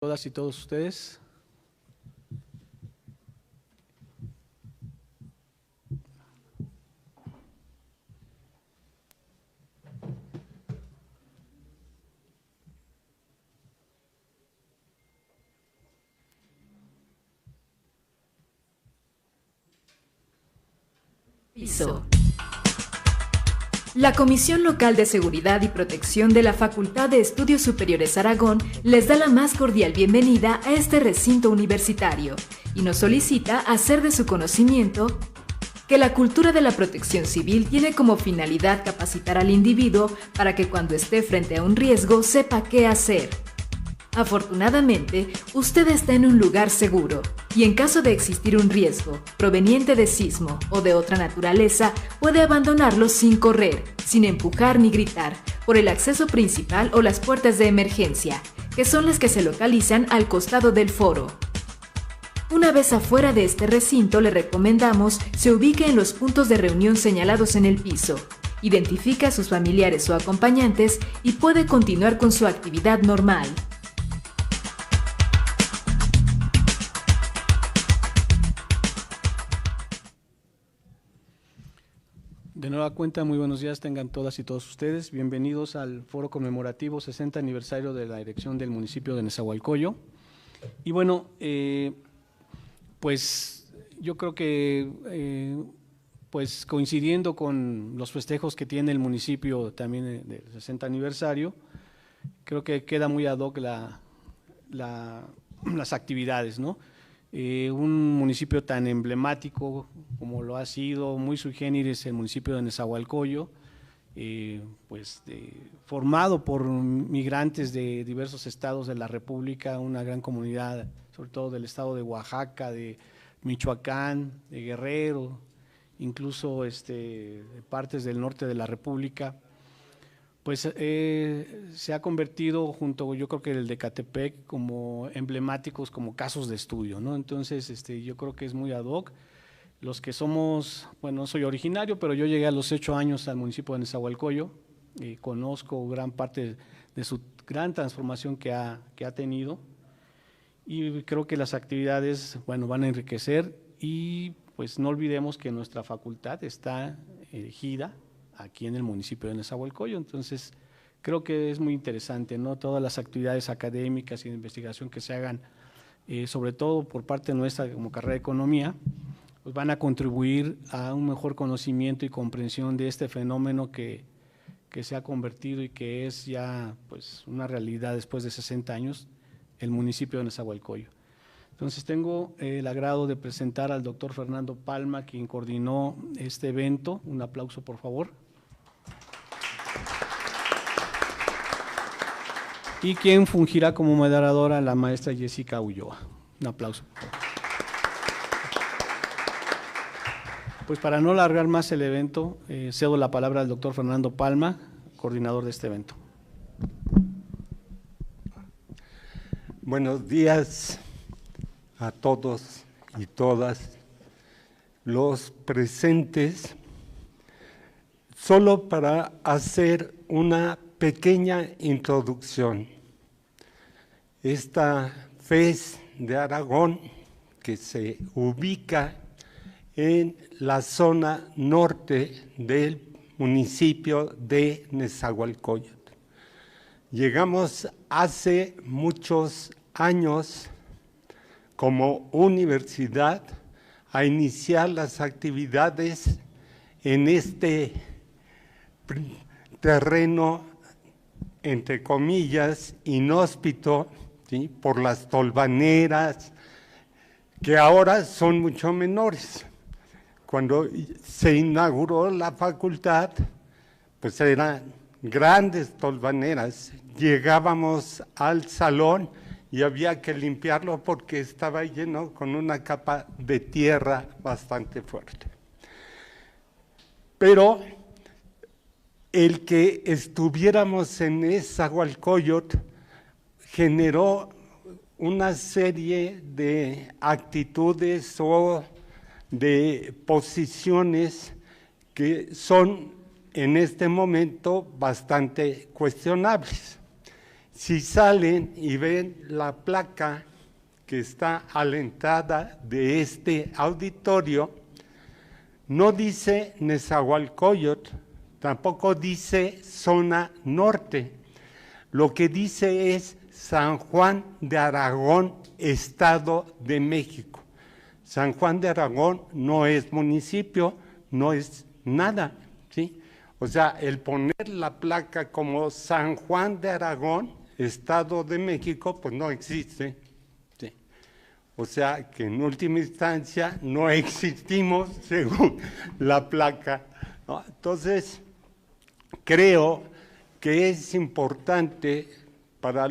Todas y todos ustedes. Piso. La Comisión Local de Seguridad y Protección de la Facultad de Estudios Superiores Aragón les da la más cordial bienvenida a este recinto universitario y nos solicita hacer de su conocimiento que la cultura de la protección civil tiene como finalidad capacitar al individuo para que cuando esté frente a un riesgo sepa qué hacer. Afortunadamente, usted está en un lugar seguro y en caso de existir un riesgo proveniente de sismo o de otra naturaleza, puede abandonarlo sin correr, sin empujar ni gritar, por el acceso principal o las puertas de emergencia, que son las que se localizan al costado del foro. Una vez afuera de este recinto, le recomendamos se ubique en los puntos de reunión señalados en el piso. Identifica a sus familiares o acompañantes y puede continuar con su actividad normal. De nueva cuenta, muy buenos días tengan todas y todos ustedes. Bienvenidos al foro conmemorativo 60 aniversario de la erección del municipio de Nezahualcóyotl. Y bueno, pues yo creo que pues coincidiendo con los festejos que tiene el municipio también del 60 aniversario, creo que queda muy ad hoc las actividades, ¿no? Un municipio tan emblemático como lo ha sido, muy sui generis el municipio de Nezahualcóyotl, formado por migrantes de diversos estados de la República, una gran comunidad, sobre todo del estado de Oaxaca, de Michoacán, de Guerrero, incluso de partes del norte de la República. Pues se ha convertido junto, yo creo que el de Ecatepec, como emblemáticos, como casos de estudio, ¿no? Entonces, yo creo que es muy ad hoc. Los que somos, bueno, no soy originario, pero yo llegué a los 8 años al municipio de Nezahualcóyotl y conozco gran parte de su gran transformación que ha tenido y creo que las actividades, bueno, van a enriquecer y pues no olvidemos que nuestra facultad está erigida aquí en el municipio de Nezahualcóyotl, entonces creo que es muy interesante, ¿no? Todas las actividades académicas y de investigación que se hagan, sobre todo por parte nuestra como carrera de Economía, pues van a contribuir a un mejor conocimiento y comprensión de este fenómeno que se ha convertido y que es ya pues una realidad después de 60 años, el municipio de Nezahualcóyotl. Entonces tengo el agrado de presentar al doctor Fernando Palma, quien coordinó este evento. Un aplauso, por favor. Y quien fungirá como moderadora, la maestra Jessica Ulloa. Un aplauso. Pues para no alargar más el evento, cedo la palabra al doctor Fernando Palma, coordinador de este evento. Buenos días a todos y todas los presentes. Solo para hacer una pequeña introducción. Esta FES de Aragón, que se ubica en la zona norte del municipio de Nezahualcóyotl. Llegamos hace muchos años como universidad a iniciar las actividades en este terreno, entre comillas, inhóspito, ¿sí? Por las tolvaneras, que ahora son mucho menores. Cuando se inauguró la facultad, pues eran grandes tolvaneras. Llegábamos al salón y había que limpiarlo porque estaba lleno con una capa de tierra bastante fuerte. Pero el que estuviéramos en Nezahualcóyotl generó una serie de actitudes o de posiciones que son en este momento bastante cuestionables. Si salen y ven la placa que está a la entrada de este auditorio, no dice Nezahualcóyotl, tampoco dice zona norte. Lo que dice es San Juan de Aragón, Estado de México. San Juan de Aragón no es municipio, no es nada, ¿sí? O sea, el poner la placa como San Juan de Aragón, Estado de México, pues no existe, ¿sí? O sea, que en última instancia no existimos según la placa, ¿no? Entonces, creo que es importante para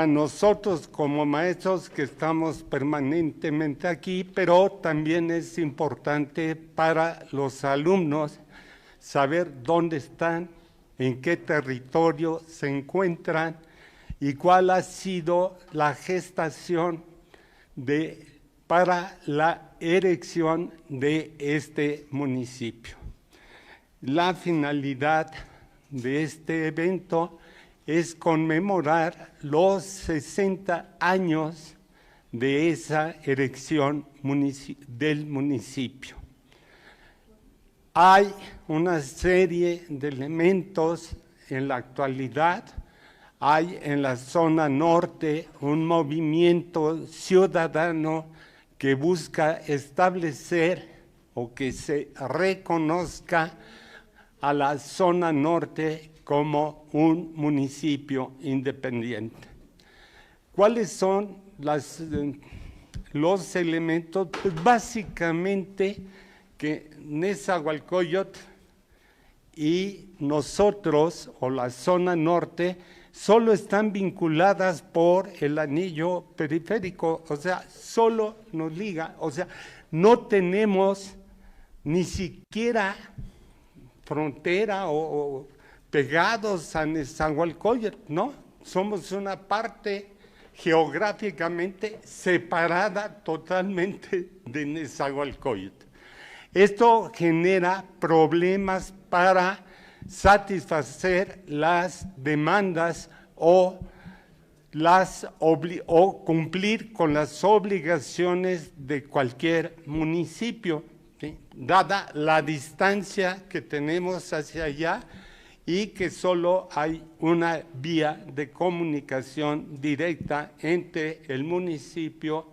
nosotros como maestros que estamos permanentemente aquí, pero también es importante para los alumnos saber dónde están, en qué territorio se encuentran y cuál ha sido la gestación para la erección de este municipio. La finalidad de este evento es conmemorar los 60 años de esa erección del municipio. Hay una serie de elementos en la actualidad. Hay en la zona norte un movimiento ciudadano que busca establecer o que se reconozca a la zona norte como un municipio independiente. ¿Cuáles son los elementos? Pues básicamente que Nezahualcóyotl y nosotros, o la zona norte, solo están vinculadas por el anillo periférico, o sea, solo nos liga, o sea, no tenemos ni siquiera frontera o pegados a Nezahualcóyotl, ¿no? Somos una parte geográficamente separada totalmente de Nezahualcóyotl. Esto genera problemas para satisfacer las demandas o cumplir con las obligaciones de cualquier municipio, ¿sí? Dada la distancia que tenemos hacia allá y que solo hay una vía de comunicación directa entre el municipio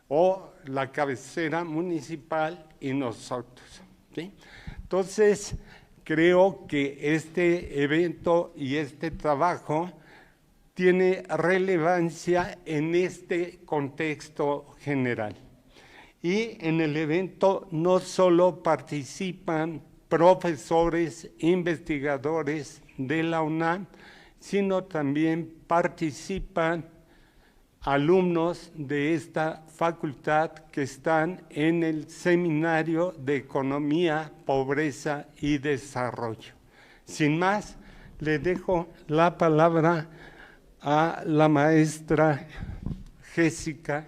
o la cabecera municipal y nosotros, ¿sí? Entonces, creo que este evento y este trabajo tiene relevancia en este contexto general. Y en el evento no solo participan profesores, investigadores de la UNAM, sino también participan alumnos de esta facultad que están en el Seminario de Economía, Pobreza y Desarrollo. Sin más, le dejo la palabra a la maestra Jessica.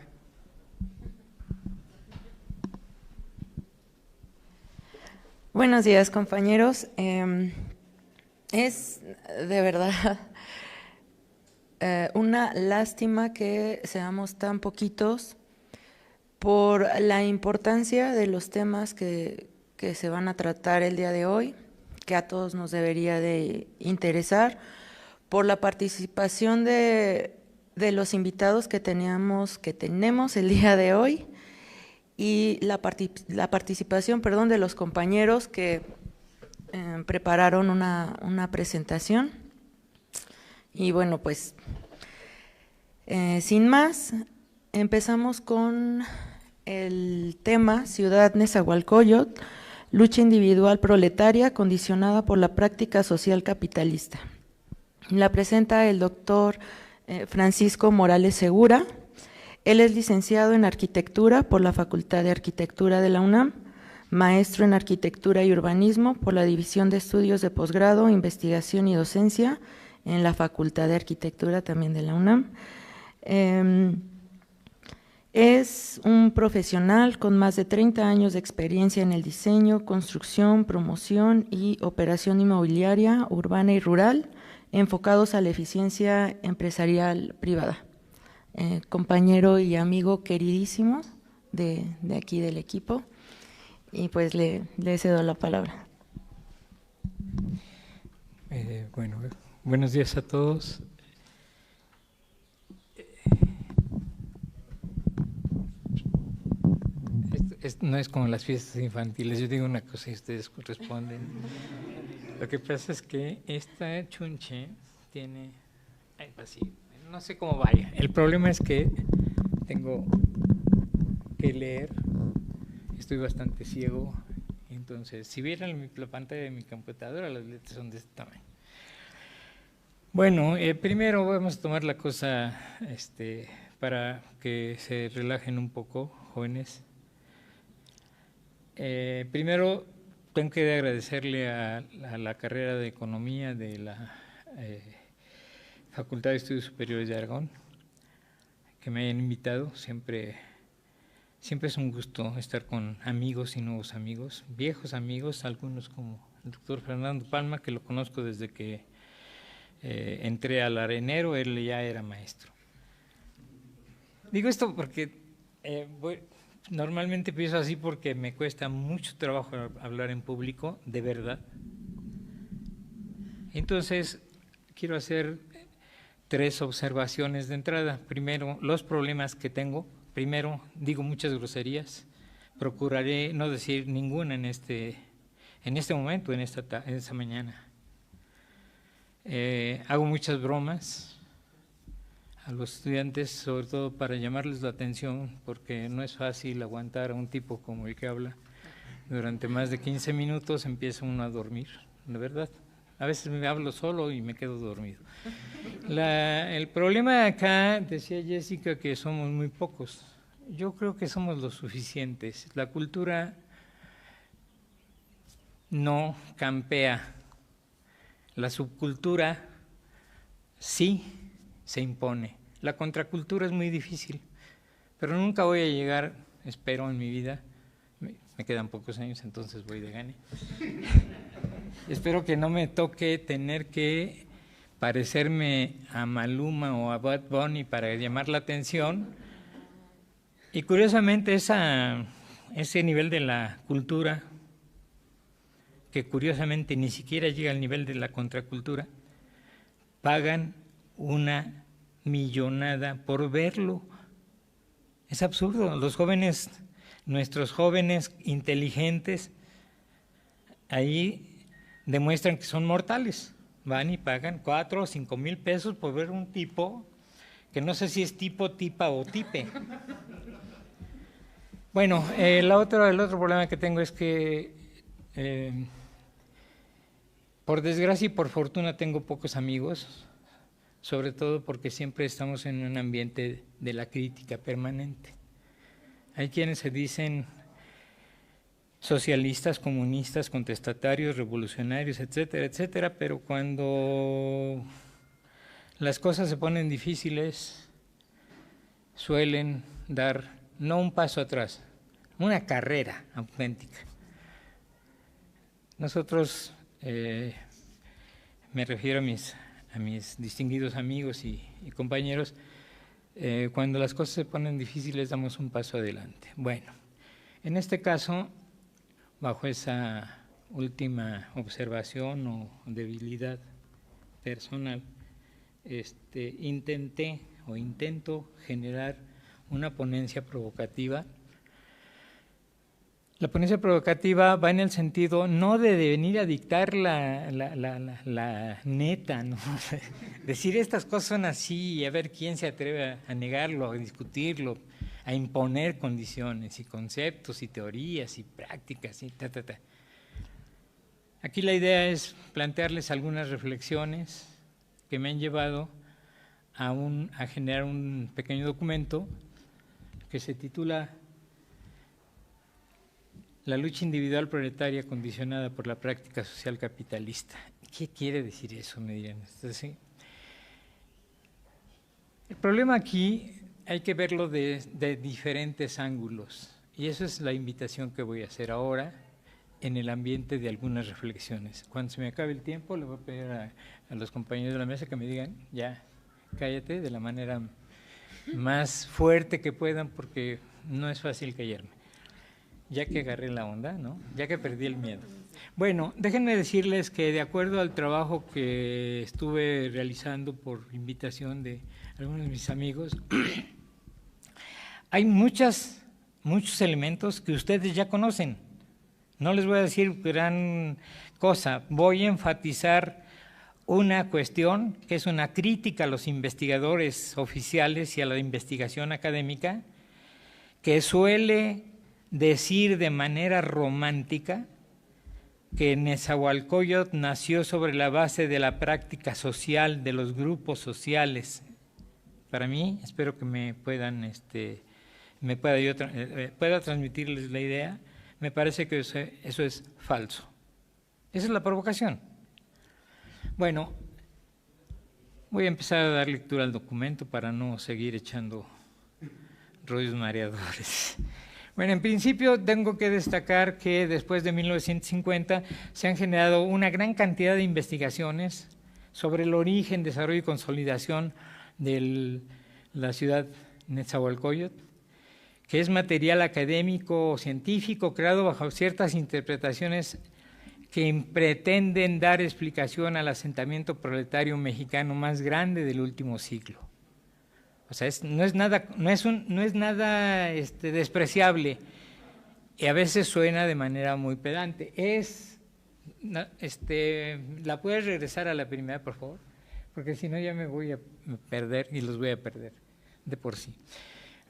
Buenos días, compañeros. Es de verdad una lástima que seamos tan poquitos por la importancia de los temas que se van a tratar el día de hoy, que a todos nos debería de interesar, por la participación de los invitados que tenemos el día de hoy y la participación, de los compañeros que prepararon una presentación. Y bueno, pues sin más, empezamos con el tema Ciudad Nezahualcóyotl, lucha individual proletaria condicionada por la práctica social capitalista. La presenta el doctor Francisco Morales Segura. Él es licenciado en Arquitectura por la Facultad de Arquitectura de la UNAM, maestro en Arquitectura y Urbanismo por la División de Estudios de Posgrado, Investigación y Docencia en la Facultad de Arquitectura también de la UNAM. Es un profesional con más de 30 años de experiencia en el diseño, construcción, promoción y operación inmobiliaria urbana y rural enfocados a la eficiencia empresarial privada. Compañero y amigo queridísimo de aquí del equipo, y pues le cedo la palabra. Bueno, buenos días a todos. No es como las fiestas infantiles, yo digo una cosa y ustedes responden. Lo que pasa es que esta chunche tiene, así, no sé cómo vaya. El problema es que tengo que leer, estoy bastante ciego, entonces si vieran la pantalla de mi computadora, las letras son de este tamaño. Bueno, primero vamos a tomar la cosa para que se relajen un poco, jóvenes. Primero tengo que agradecerle a la carrera de Economía de la Facultad de Estudios Superiores de Aragón, que me hayan invitado. Siempre es un gusto estar con amigos y nuevos amigos, viejos amigos, algunos como el doctor Fernando Palma, que lo conozco desde que entré al Arenero, él ya era maestro. Digo esto porque normalmente pienso así porque me cuesta mucho trabajo hablar en público, de verdad. Entonces, quiero hacer 3 observaciones de entrada. Primero, los problemas que tengo. Primero, digo muchas groserías. Procuraré no decir ninguna en este momento, en esta mañana. Hago muchas bromas a los estudiantes, sobre todo para llamarles la atención, porque no es fácil aguantar a un tipo como el que habla. Durante más de 15 minutos empieza uno a dormir, de verdad. A veces me hablo solo y me quedo dormido. El problema acá, decía Jessica, que somos muy pocos. Yo creo que somos los suficientes. La cultura no campea. La subcultura sí se impone. La contracultura es muy difícil, pero nunca voy a llegar, espero en mi vida, me quedan pocos años, entonces voy de gane. Espero que no me toque tener que parecerme a Maluma o a Bad Bunny para llamar la atención. Y curiosamente ese nivel de la cultura, que curiosamente ni siquiera llega al nivel de la contracultura, pagan una millonada por verlo. Es absurdo. Los jóvenes, nuestros jóvenes inteligentes, ahí demuestran que son mortales. Van y pagan 4 o 5 mil pesos por ver un tipo que no sé si es tipo, tipa o tipe. Bueno, el otro problema que tengo es que por desgracia y por fortuna tengo pocos amigos, sobre todo porque siempre estamos en un ambiente de la crítica permanente. Hay quienes se dicen socialistas, comunistas, contestatarios, revolucionarios, etcétera, etcétera, pero cuando las cosas se ponen difíciles, suelen dar no un paso atrás, una carrera auténtica. Nosotros, me refiero a mis distinguidos amigos y compañeros, cuando las cosas se ponen difíciles damos un paso adelante. Bueno, en este caso, bajo esa última observación o debilidad personal, intento generar una ponencia provocativa. La ponencia provocativa va en el sentido no de venir a dictar la neta, ¿no? Decir estas cosas son así y a ver quién se atreve a negarlo, a discutirlo, a imponer condiciones y conceptos y teorías y prácticas y ta. Aquí la idea es plantearles algunas reflexiones que me han llevado a generar un pequeño documento que se titula La lucha individual proletaria condicionada por la práctica social capitalista. ¿Qué quiere decir eso? Me dirán. ¿Sí? El problema aquí hay que verlo de diferentes ángulos y esa es la invitación que voy a hacer ahora. en el ambiente de algunas reflexiones. Cuando se me acabe el tiempo, le voy a pedir a los compañeros de la mesa que me digan, ya, cállate, de la manera más fuerte que puedan, porque no es fácil callarme. Ya que agarré la onda, ¿no? Ya que perdí el miedo. Bueno, déjenme decirles que de acuerdo al trabajo que estuve realizando por invitación de algunos de mis amigos, hay muchos elementos que ustedes ya conocen. No les voy a decir gran cosa, voy a enfatizar una cuestión que es una crítica a los investigadores oficiales y a la investigación académica, que suele decir de manera romántica que Nezahualcóyotl nació sobre la base de la práctica social de los grupos sociales. Para mí, espero que me puedan, pueda transmitirles la idea, me parece que eso es falso. Esa es la provocación. Bueno, voy a empezar a dar lectura al documento para no seguir echando rollos mareadores. Bueno, en principio tengo que destacar que después de 1950 se han generado una gran cantidad de investigaciones sobre el origen, desarrollo y consolidación de la ciudad Nezahualcóyotl, que es material académico o científico creado bajo ciertas interpretaciones que pretenden dar explicación al asentamiento proletario mexicano más grande del último siglo. O sea, no es nada despreciable y a veces suena de manera muy pedante. ¿La puedes regresar a la primera, por favor? Porque si no ya me voy a perder y los voy a perder de por sí.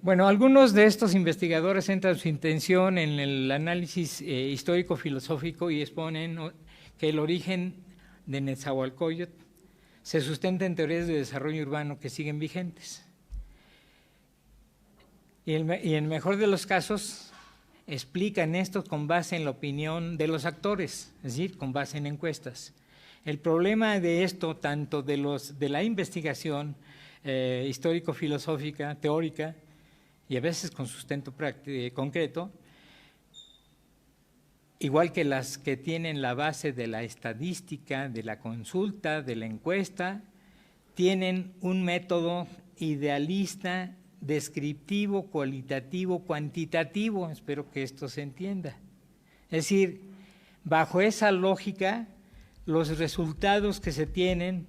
Bueno, algunos de estos investigadores centran su intención en el análisis histórico-filosófico y exponen que el origen de Nezahualcóyotl se sustenta en teorías de desarrollo urbano que siguen vigentes. Y en el mejor de los casos explican esto con base en la opinión de los actores, es decir, con base en encuestas. El problema de esto, tanto de la investigación histórico-filosófica, teórica, y a veces con sustento concreto, igual que las que tienen la base de la estadística, de la consulta, de la encuesta, tienen un método idealista, descriptivo, cualitativo, cuantitativo, espero que esto se entienda. Es decir, bajo esa lógica, los resultados que se tienen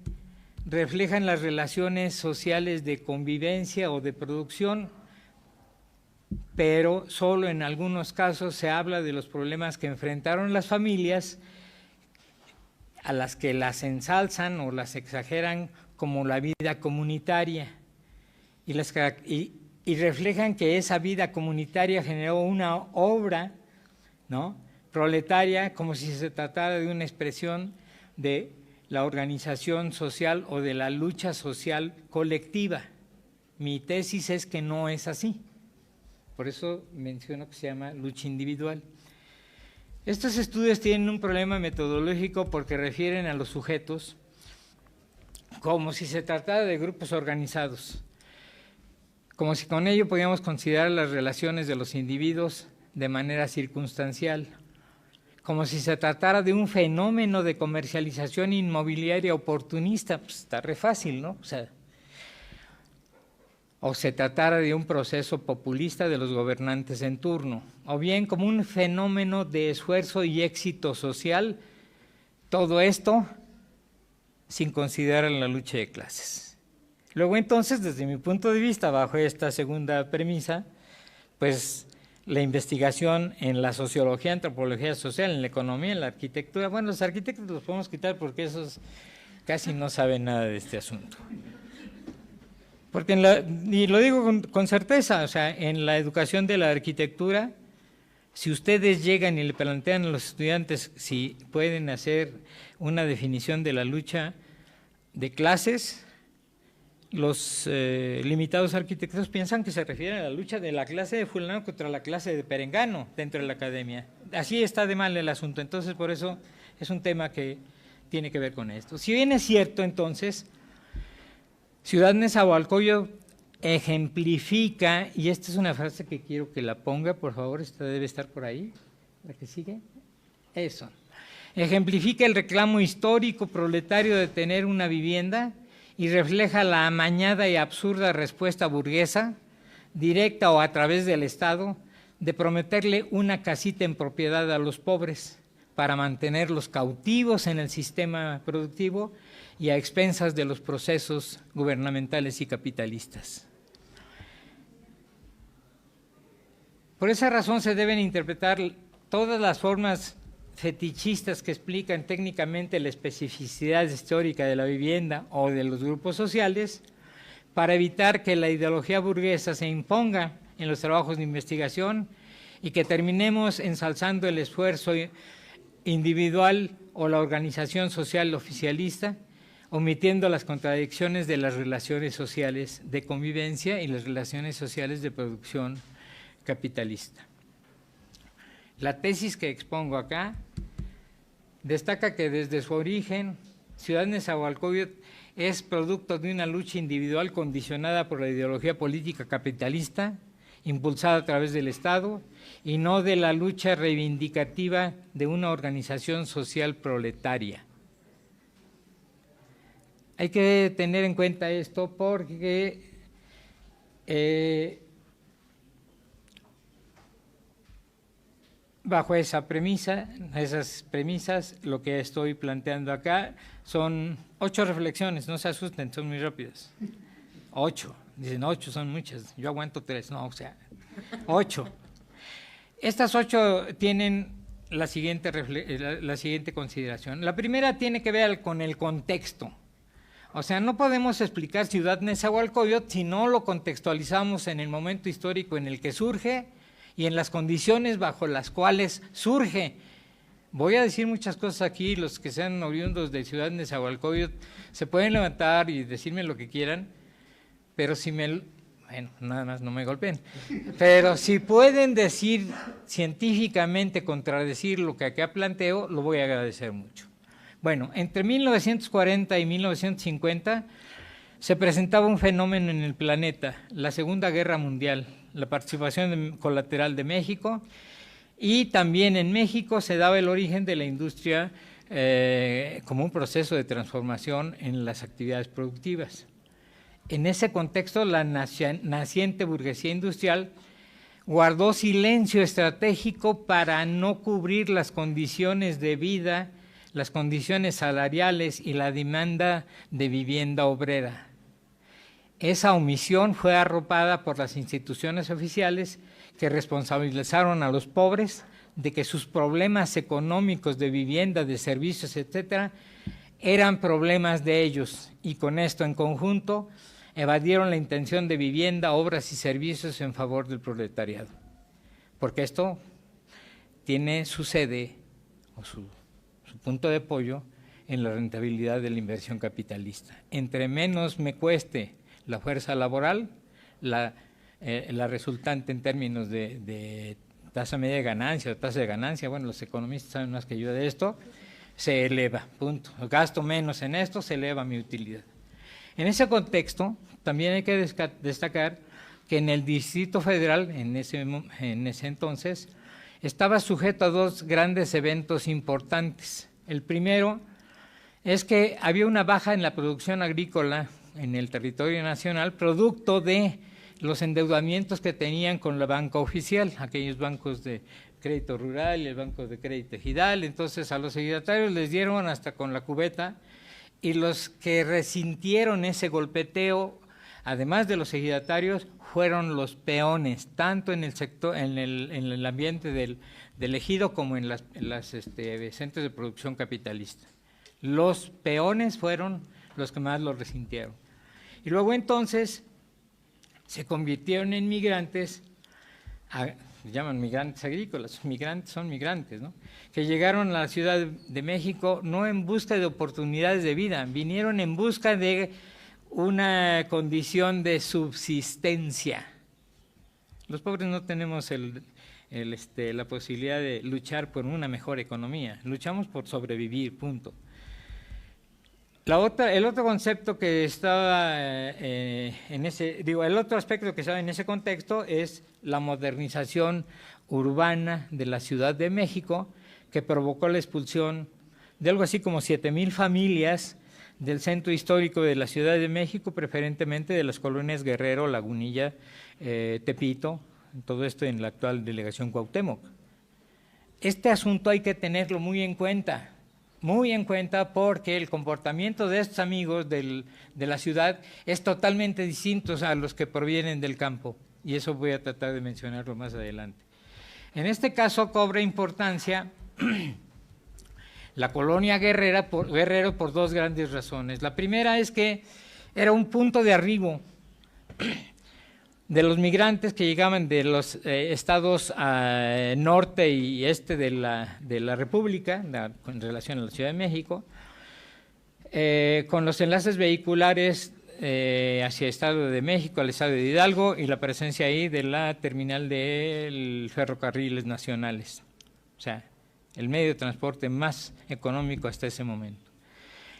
reflejan las relaciones sociales de convivencia o de producción, pero solo en algunos casos se habla de los problemas que enfrentaron las familias, a las que las ensalzan o las exageran como la vida comunitaria, y reflejan que esa vida comunitaria generó una obra, ¿no?, proletaria, como si se tratara de una expresión de la organización social o de la lucha social colectiva. Mi tesis es que no es así. Por eso menciono que se llama lucha individual. Estos estudios tienen un problema metodológico porque refieren a los sujetos como si se tratara de grupos organizados, como si con ello podíamos considerar las relaciones de los individuos de manera circunstancial, como si se tratara de un fenómeno de comercialización inmobiliaria oportunista. Pues está re fácil, ¿no? O se tratara de un proceso populista de los gobernantes en turno, o bien como un fenómeno de esfuerzo y éxito social, todo esto sin considerar la lucha de clases. Luego entonces, desde mi punto de vista, bajo esta segunda premisa, pues la investigación en la sociología, antropología social, en la economía, en la arquitectura, bueno, los arquitectos los podemos quitar porque esos casi no saben nada de este asunto. Porque y lo digo con certeza, o sea, en la educación de la arquitectura, si ustedes llegan y le plantean a los estudiantes si pueden hacer una definición de la lucha de clases, los limitados arquitectos piensan que se refiere a la lucha de la clase de fulano contra la clase de perengano dentro de la academia. Así está de mal el asunto, entonces por eso es un tema que tiene que ver con esto. Si bien es cierto, entonces, Ciudad Nezahualcóyotl ejemplifica, y esta es una frase que quiero que la ponga, por favor, esta debe estar por ahí, la que sigue. Eso. Ejemplifica el reclamo histórico proletario de tener una vivienda y refleja la amañada y absurda respuesta burguesa, directa o a través del Estado, de prometerle una casita en propiedad a los pobres para mantenerlos cautivos en el sistema productivo y a expensas de los procesos gubernamentales y capitalistas. Por esa razón se deben interpretar todas las formas fetichistas que explican técnicamente la especificidad histórica de la vivienda o de los grupos sociales para evitar que la ideología burguesa se imponga en los trabajos de investigación y que terminemos ensalzando el esfuerzo individual o la organización social oficialista, omitiendo las contradicciones de las relaciones sociales de convivencia y las relaciones sociales de producción capitalista. La tesis que expongo acá destaca que desde su origen, Ciudad Nezahualcóyotl es producto de una lucha individual condicionada por la ideología política capitalista, impulsada a través del Estado, y no de la lucha reivindicativa de una organización social proletaria. Hay que tener en cuenta esto porque bajo esas premisas, lo que estoy planteando acá son 8 reflexiones, no se asusten, son muy rápidas. 8, dicen 8 son muchas, yo aguanto 3, no, o sea, 8. Estas 8 tienen la siguiente consideración. La primera tiene que ver con el contexto. O sea, no podemos explicar Ciudad Nezahualcóyotl si no lo contextualizamos en el momento histórico en el que surge y en las condiciones bajo las cuales surge. Voy a decir muchas cosas aquí, los que sean oriundos de Ciudad Nezahualcóyotl se pueden levantar y decirme lo que quieran, pero si bueno, nada más no me golpeen, pero si pueden decir científicamente, contradecir lo que acá planteo, lo voy a agradecer mucho. Bueno, entre 1940 y 1950 se presentaba un fenómeno en el planeta, la Segunda Guerra Mundial, la participación colateral de México, y también en México se daba el origen de la industria como un proceso de transformación en las actividades productivas. En ese contexto, la naciente burguesía industrial guardó silencio estratégico para no cubrir las condiciones de vida, las condiciones salariales y la demanda de vivienda obrera. Esa omisión fue arropada por las instituciones oficiales que responsabilizaron a los pobres de que sus problemas económicos de vivienda, de servicios, etcétera, eran problemas de ellos, y con esto en conjunto evadieron la intención de vivienda, obras y servicios en favor del proletariado. Porque esto tiene su sede o su punto de apoyo en la rentabilidad de la inversión capitalista. Entre menos me cueste la fuerza laboral, la resultante en términos de tasa media de ganancia o tasa de ganancia, bueno, los economistas saben más que yo de esto, se eleva, punto. Gasto menos en esto, se eleva mi utilidad. En ese contexto, también hay que destacar que en el Distrito Federal, en ese entonces, estaba sujeto a 2 grandes eventos importantes. El primero es que había una baja en la producción agrícola en el territorio nacional, producto de los endeudamientos que tenían con la banca oficial, aquellos bancos de crédito rural y el banco de crédito ejidal. Entonces a los ejidatarios les dieron hasta con la cubeta, y los que resintieron ese golpeteo, además de los ejidatarios, fueron los peones, tanto en el sector, en el ambiente del ejido como en las centros de producción capitalista. Los peones fueron los que más lo resintieron. Y luego entonces se convirtieron en migrantes, se llaman migrantes agrícolas, migrantes son migrantes, ¿no? Que llegaron a la Ciudad de México no en busca de oportunidades de vida, vinieron en busca de una condición de subsistencia. Los pobres no tenemos la posibilidad de luchar por una mejor economía, luchamos por sobrevivir, punto. El otro concepto que estaba el otro aspecto que estaba en ese contexto es la modernización urbana de la Ciudad de México, que provocó la expulsión de algo así como 7,000 familias del centro histórico de la Ciudad de México, preferentemente de las colonias Guerrero, Lagunilla, Tepito, todo esto en la actual delegación Cuauhtémoc. Este asunto hay que tenerlo muy en cuenta porque el comportamiento de estos amigos de la ciudad es totalmente distinto a los que provienen del campo, y eso voy a tratar de mencionarlo más adelante. En este caso cobra importancia la colonia Guerrero por dos grandes razones. La primera es que era un punto de arribo de los migrantes que llegaban de los estados norte y este de la República, en relación a la Ciudad de México, con los enlaces vehiculares hacia el Estado de México, al Estado de Hidalgo, y la presencia ahí de la terminal de ferrocarriles nacionales. O sea, el medio de transporte más económico hasta ese momento.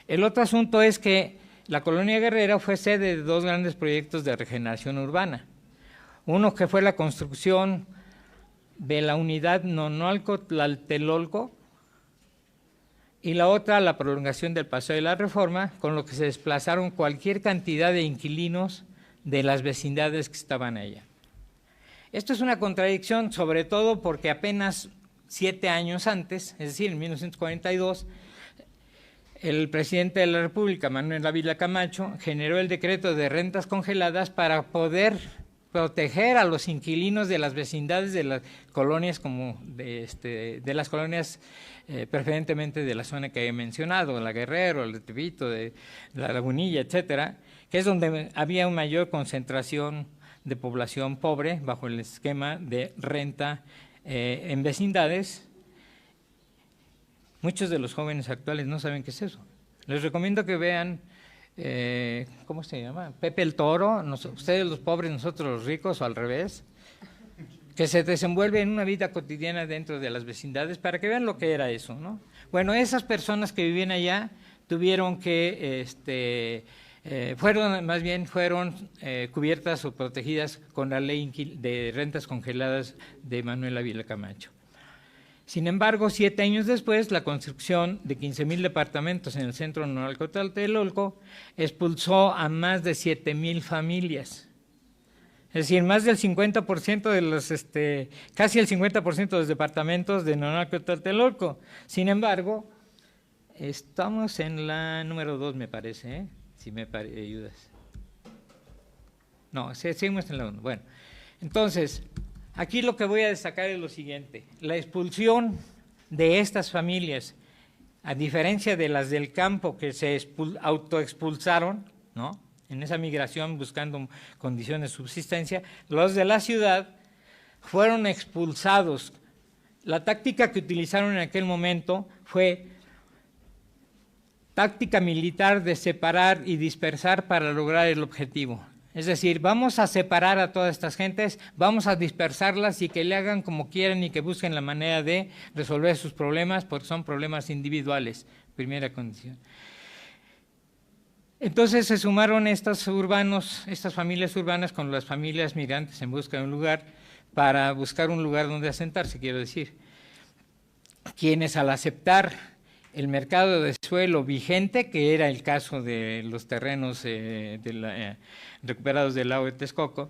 El otro asunto es que la colonia Guerrero fue sede de dos grandes proyectos de regeneración urbana. Uno que fue la construcción de la unidad Nonalco-Tlatelolco y la otra la prolongación del Paseo de la Reforma, con lo que se desplazaron cualquier cantidad de inquilinos de las vecindades que estaban allá. Esto es una contradicción, sobre todo porque apenas 7 años antes, es decir, en 1942, el presidente de la República, Manuel Ávila Camacho, generó el decreto de rentas congeladas para poder proteger a los inquilinos de las vecindades de las colonias, de las colonias preferentemente de la zona que he mencionado, la Guerrero, el Tepito, de la Lagunilla, etcétera, que es donde había una mayor concentración de población pobre bajo el esquema de renta en vecindades. Muchos de los jóvenes actuales no saben qué es eso. Les recomiendo que vean, ¿cómo se llama? Pepe el Toro, ustedes los pobres, nosotros los ricos, o al revés, que se desenvuelve en una vida cotidiana dentro de las vecindades, para que vean lo que era eso, ¿no? Bueno, esas personas que vivían allá tuvieron que, fueron cubiertas o protegidas con la ley de rentas congeladas de Manuel Ávila Camacho. Sin embargo, 7 años después, la construcción de 15,000 departamentos en el centro Nonalco-Tlatelolco expulsó a más de 7,000 familias. Es decir, más del 50% de los, casi el 50% de los departamentos de Nonalco-Tlatelolco. Sin embargo, estamos en la número 2, me parece, ¿eh? Si me ayudas. No, seguimos en la 1. Bueno, entonces, aquí lo que voy a destacar es lo siguiente: la expulsión de estas familias, a diferencia de las del campo que se autoexpulsaron, ¿no?, en esa migración buscando condiciones de subsistencia, los de la ciudad fueron expulsados. La táctica que utilizaron en aquel momento fue táctica militar de separar y dispersar para lograr el objetivo. Es decir, vamos a separar a todas estas gentes, vamos a dispersarlas y que le hagan como quieran y que busquen la manera de resolver sus problemas, porque son problemas individuales, primera condición. Entonces se sumaron estas familias urbanas con las familias migrantes en busca de un lugar, para buscar un lugar donde asentarse, quiero decir, quienes al aceptar el mercado de suelo vigente, que era el caso de los terrenos recuperados del lago de Texcoco,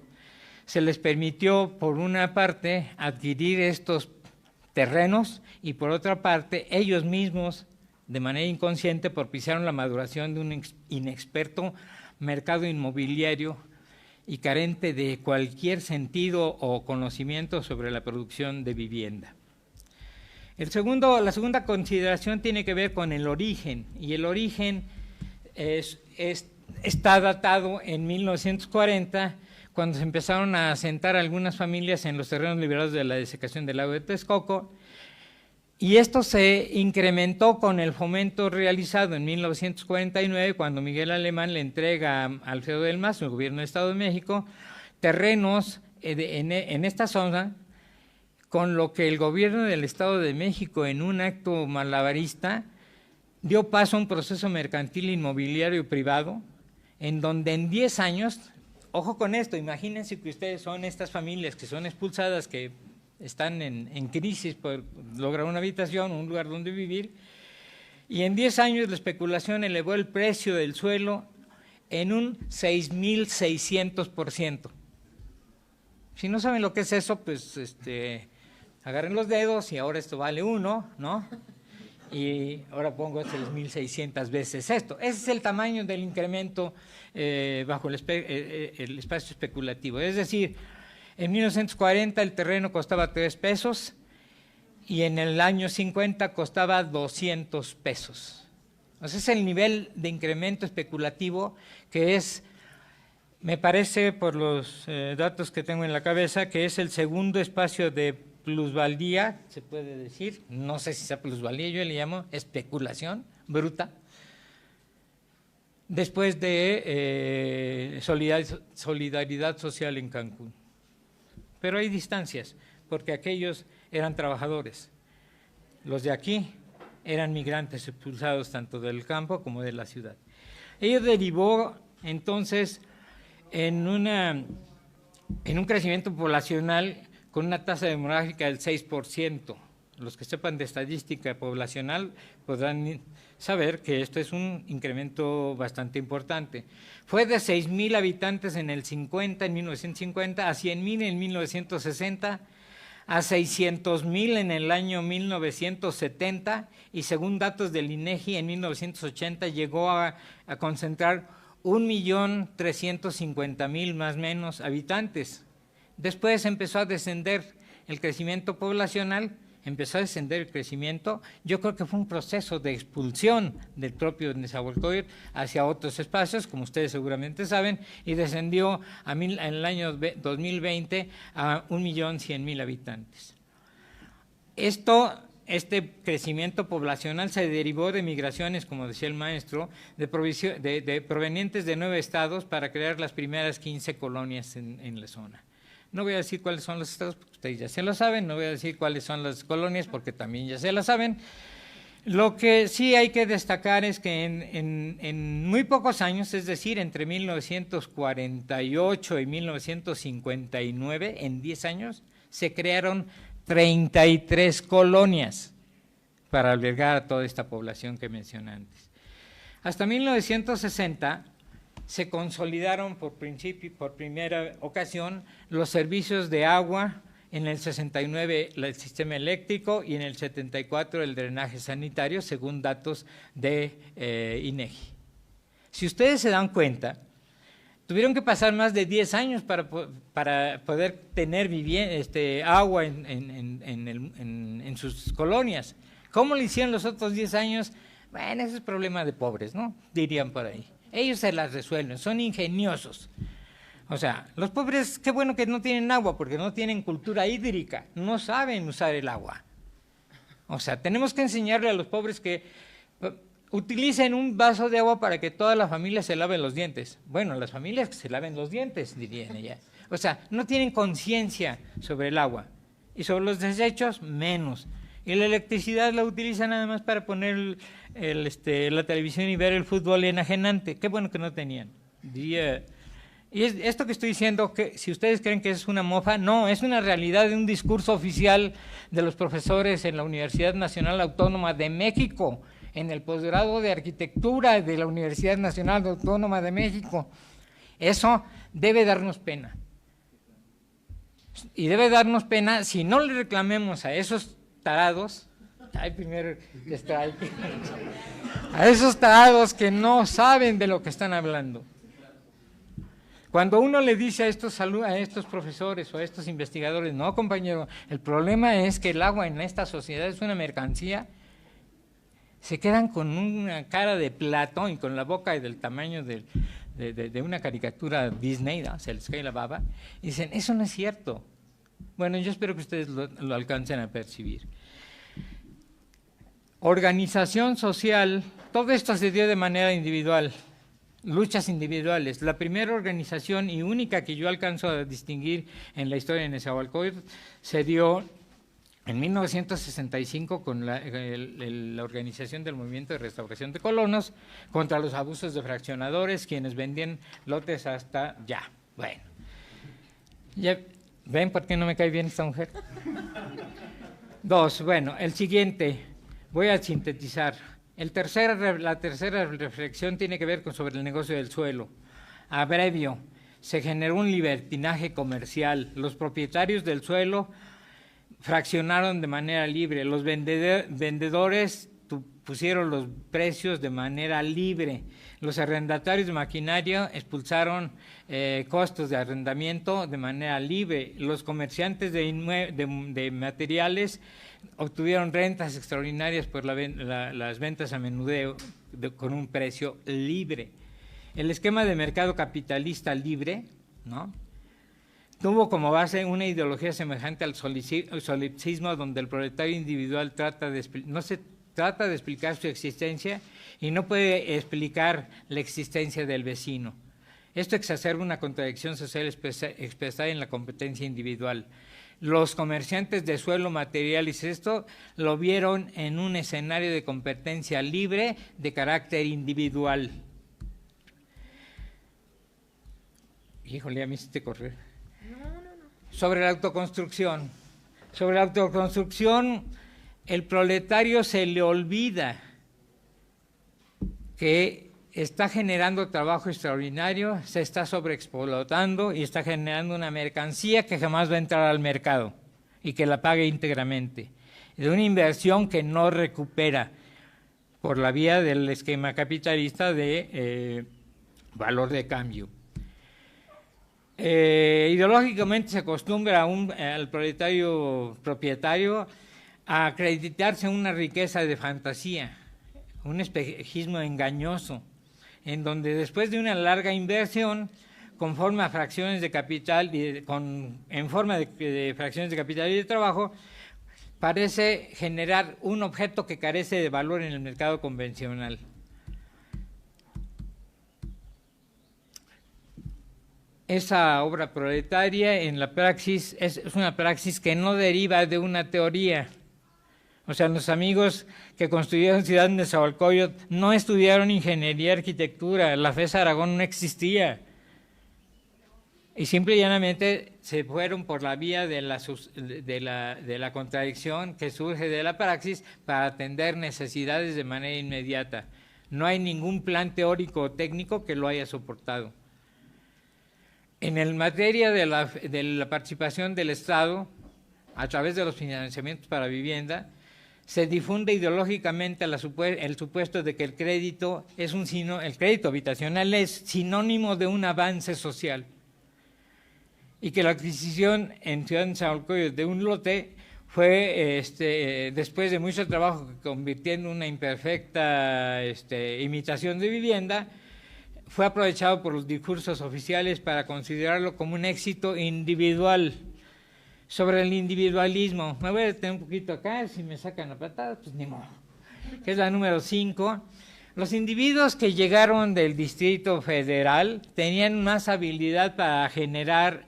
se les permitió, por una parte, adquirir estos terrenos y, por otra parte, ellos mismos, de manera inconsciente, propiciaron la maduración de un inexperto mercado inmobiliario y carente de cualquier sentido o conocimiento sobre la producción de vivienda. La segunda consideración tiene que ver con el origen, y el origen está datado en 1940, cuando se empezaron a asentar algunas familias en los terrenos liberados de la desecación del lago de Texcoco, y esto se incrementó con el fomento realizado en 1949, cuando Miguel Alemán le entrega a Alfredo del Mazo, el gobierno del Estado de México, terrenos en esta zona, con lo que el gobierno del Estado de México, en un acto malabarista, dio paso a un proceso mercantil inmobiliario privado, en donde en 10 años, ojo con esto, imagínense que ustedes son estas familias que son expulsadas, que están en crisis por lograr una habitación, un lugar donde vivir, y en 10 años la especulación elevó el precio del suelo en un 6,600%. Si no saben lo que es eso, pues agarren los dedos y ahora esto vale 1, ¿no? Y ahora pongo 6,600 veces esto. Ese es el tamaño del incremento bajo el espacio especulativo. Es decir, en 1940 el terreno costaba 3 pesos y en el año 50 costaba 200 pesos. O sea, es el nivel de incremento especulativo que es, me parece por los datos que tengo en la cabeza, que es el segundo espacio de plusvalía, se puede decir, no sé si sea plusvalía, yo le llamo especulación bruta, después de solidaridad social en Cancún. Pero hay distancias, porque aquellos eran trabajadores, los de aquí eran migrantes expulsados tanto del campo como de la ciudad. Ello derivó entonces en un crecimiento poblacional con una tasa demográfica del 6%. Los que sepan de estadística poblacional podrán saber que esto es un incremento bastante importante. Fue de 6,000 habitantes en 1950, a 100,000 en 1960, a 600,000 en el año 1970 y según datos del INEGI en 1980 llegó a concentrar 1,350,000 más o menos habitantes. Después empezó a descender el crecimiento poblacional, empezó a descender el crecimiento. Yo creo que fue un proceso de expulsión del propio Nezahualcóyotl hacia otros espacios, como ustedes seguramente saben, y descendió en el año 2020 a 1,100,000 habitantes. Este crecimiento poblacional se derivó de migraciones, como decía el maestro, de provenientes de 9 estados para crear las primeras 15 colonias en la zona. No voy a decir cuáles son los estados, porque ustedes ya se lo saben, no voy a decir cuáles son las colonias, porque también ya se las saben. Lo que sí hay que destacar es que en muy pocos años, es decir, entre 1948 y 1959, en 10 años, se crearon 33 colonias para albergar a toda esta población que mencioné antes. Hasta 1960 se consolidaron por primera ocasión los servicios de agua, en el 69 el sistema eléctrico y en el 74 el drenaje sanitario, según datos de INEGI. Si ustedes se dan cuenta, tuvieron que pasar más de 10 años para poder tener agua en sus colonias. ¿Cómo lo hicieron los otros 10 años? Bueno, ese es problema de pobres, ¿no? Dirían por ahí. Ellos se las resuelven, son ingeniosos. O sea, los pobres, qué bueno que no tienen agua, porque no tienen cultura hídrica, no saben usar el agua. O sea, tenemos que enseñarle a los pobres que utilicen un vaso de agua para que toda la familia se lave los dientes. Bueno, las familias que se laven los dientes, dirían ellas. O sea, no tienen conciencia sobre el agua. Y sobre los desechos, menos. Y la electricidad la utilizan nada más para poner la televisión y ver el fútbol enajenante. Qué bueno que no tenían. Y esto que estoy diciendo, que si ustedes creen que es una mofa, no, es una realidad de un discurso oficial de los profesores en la Universidad Nacional Autónoma de México, en el posgrado de Arquitectura de la Universidad Nacional Autónoma de México. Eso debe darnos pena. Y debe darnos pena si no le reclamemos a esos tarados, a esos tarados que no saben de lo que están hablando. Cuando uno le dice a estos profesores o a estos investigadores, no compañero, el problema es que el agua en esta sociedad es una mercancía, se quedan con una cara de Platón y con la boca del tamaño de una caricatura Disney, ¿no? Se les cae la baba, y dicen, eso no es cierto. Bueno, yo espero que ustedes lo alcancen a percibir. Organización social, todo esto se dio de manera individual, luchas individuales. La primera organización y única que yo alcanzo a distinguir en la historia de Nezahualcóyotl se dio en 1965 con la organización del Movimiento de Restauración de Colonos contra los abusos de fraccionadores, quienes vendían lotes hasta ya. Bueno, ya ven por qué no me cae bien esta mujer. Dos, bueno, el siguiente, voy a sintetizar. La tercera reflexión tiene que ver sobre el negocio del suelo. Abrevio, se generó un libertinaje comercial. Los propietarios del suelo fraccionaron de manera libre. Los vendedores pusieron los precios de manera libre. Los arrendatarios de maquinaria expulsaron costos de arrendamiento de manera libre. Los comerciantes de materiales obtuvieron rentas extraordinarias por las ventas a menudeo con un precio libre. El esquema de mercado capitalista libre, ¿no?, tuvo como base una ideología semejante al solipsismo, donde el proletario individual no se trata de explicar su existencia y no puede explicar la existencia del vecino. Esto exacerba una contradicción social expresada en la competencia individual. Los comerciantes de suelo, materiales, esto lo vieron en un escenario de competencia libre de carácter individual. Híjole, a mí sí te corre. Sobre la autoconstrucción. Sobre la autoconstrucción, el proletario se le olvida que está generando trabajo extraordinario, se está sobreexplotando y está generando una mercancía que jamás va a entrar al mercado y que la pague íntegramente. De una inversión que no recupera por la vía del esquema capitalista de valor de cambio. Ideológicamente se acostumbra al proletario propietario a acreditarse una riqueza de fantasía, un espejismo engañoso, en donde después de una larga inversión, conforme a fracciones de capital, en forma de fracciones de capital y de trabajo, parece generar un objeto que carece de valor en el mercado convencional. Esa obra proletaria en la praxis es una praxis que no deriva de una teoría. O sea, los amigos que construyeron Ciudad de Nezahualcóyotl no estudiaron ingeniería, arquitectura, la FES Aragón no existía. Y simple y llanamente se fueron por la vía de la contradicción que surge de la praxis para atender necesidades de manera inmediata. No hay ningún plan teórico o técnico que lo haya soportado. En el materia de la participación del Estado, a través de los financiamientos para vivienda, se difunde ideológicamente el supuesto de que el crédito habitacional es sinónimo de un avance social y que la adquisición en Ciudad de Nezahualcóyotl de un lote fue, después de mucho trabajo, convirtiendo en una imperfecta imitación de vivienda, fue aprovechado por los discursos oficiales para considerarlo como un éxito individual. Sobre el individualismo, me voy a detener un poquito acá, si me sacan la patada, pues ni modo, que es la número 5. Los individuos que llegaron del Distrito Federal tenían más habilidad para generar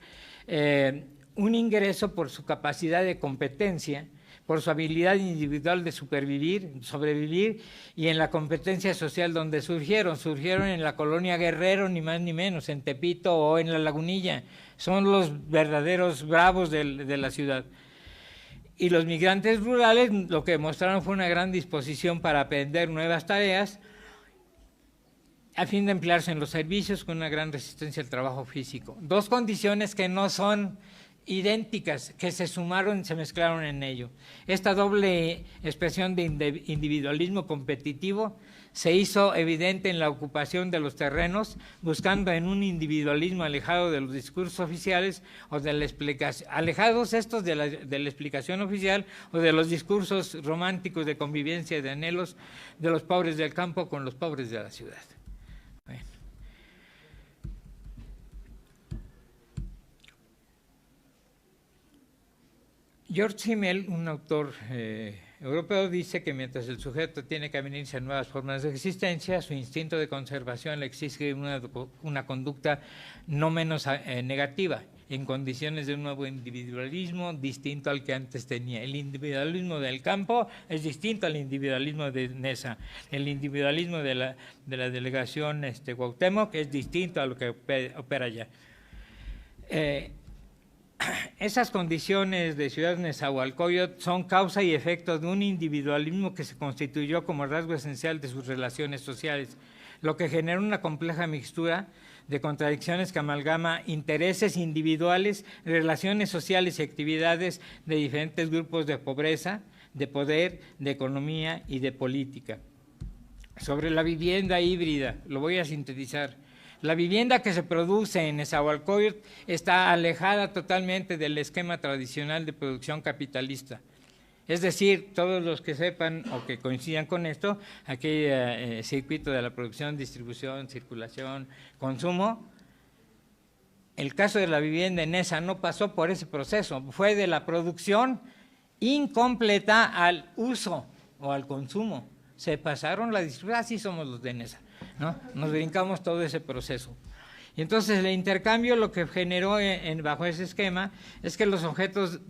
un ingreso por su capacidad de competencia, por su habilidad individual de sobrevivir, y en la competencia social donde surgieron en la colonia Guerrero, ni más ni menos, en Tepito o en La Lagunilla. Son los verdaderos bravos de la ciudad. Y los migrantes rurales lo que mostraron fue una gran disposición para aprender nuevas tareas a fin de emplearse en los servicios con una gran resistencia al trabajo físico. Dos condiciones que no son idénticas, que se sumaron y se mezclaron en ello. Esta doble expresión de individualismo competitivo se hizo evidente en la ocupación de los terrenos, buscando en un individualismo alejado de los discursos oficiales o de la explicación, alejados estos de la explicación oficial o de los discursos románticos de convivencia y de anhelos de los pobres del campo con los pobres de la ciudad. Bueno. George Simmel, un autor europeo, dice que mientras el sujeto tiene que avenirse a nuevas formas de existencia, su instinto de conservación le exige una conducta no menos negativa, en condiciones de un nuevo individualismo distinto al que antes tenía. El individualismo del campo es distinto al individualismo de Neza. El individualismo de la delegación Cuauhtémoc es distinto a lo que opera allá. esas condiciones de Ciudad Nezahualcóyotl son causa y efecto de un individualismo que se constituyó como rasgo esencial de sus relaciones sociales, lo que genera una compleja mixtura de contradicciones que amalgama intereses individuales, relaciones sociales y actividades de diferentes grupos de pobreza, de poder, de economía y de política. Sobre la vivienda híbrida, lo voy a sintetizar. La vivienda que se produce en Nezahualcóyotl está alejada totalmente del esquema tradicional de producción capitalista. Es decir, todos los que sepan o que coincidan con esto, aquel circuito de la producción, distribución, circulación, consumo, el caso de la vivienda en Neza no pasó por ese proceso, fue de la producción incompleta al uso o al consumo. Se pasaron la distribución, así somos los de Neza, ¿no? Nos brincamos todo ese proceso. Y entonces el intercambio lo que generó bajo ese esquema es que los objetos